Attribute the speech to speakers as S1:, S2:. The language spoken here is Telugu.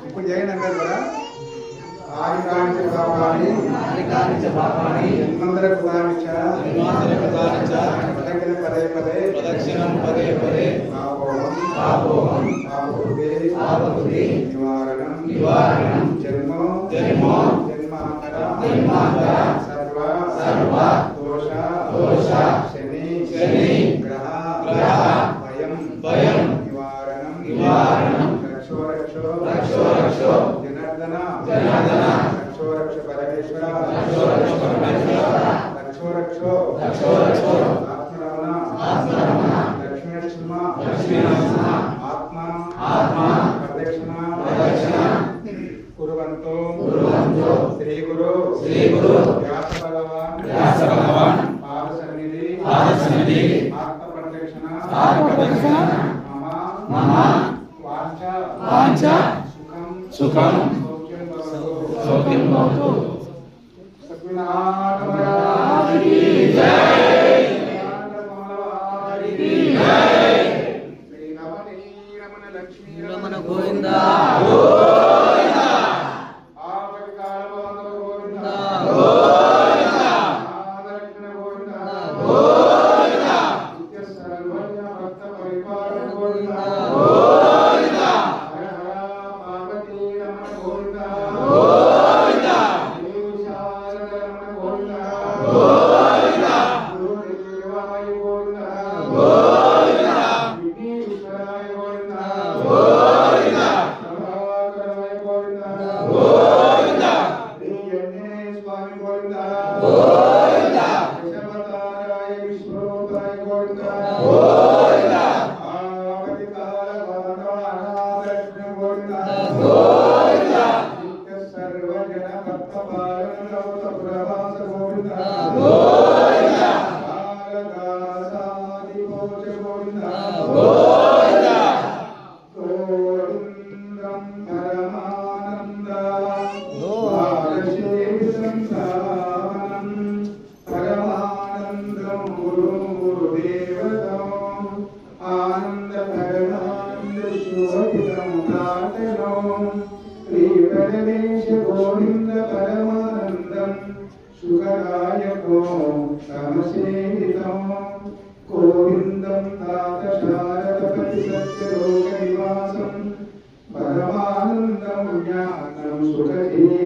S1: ఇప్పుడు జగన్ అన్నారు కదా ఆదికాంచ పాపాని జన్మంతరకు ప్రదక్షిణం పదే పదే పాపకృతి నివారణం జన్మాంతర సర్వ దోష శని గ్రహ భయం నివారణం రక్షో జనార్దన రక్షో పరమేశ్వర రక్షో ఆత్మరమణ లక్ష్మీనరసింహ ఆత్మ ప్రదక్షిణ కుర్వంతో శ్రీ గురు వ్యాస భగవాన్ పాద సన్నిధి ఆత్మ ప్రదక్షిణ మమ వాంఛ సుఖం సౌఖ్యం భవతు సద్గుణనాథ మహారాజుకి జై శ్రీ రమణ లక్ష్మీ రమణ గోవిందా గోవింద పరమానందం సుఖదాయకో సమసేవితం గోవిందం తాత శారదపతి సత్యలోక నివాసం పరమానందం జ్ఞానం సుఖజీ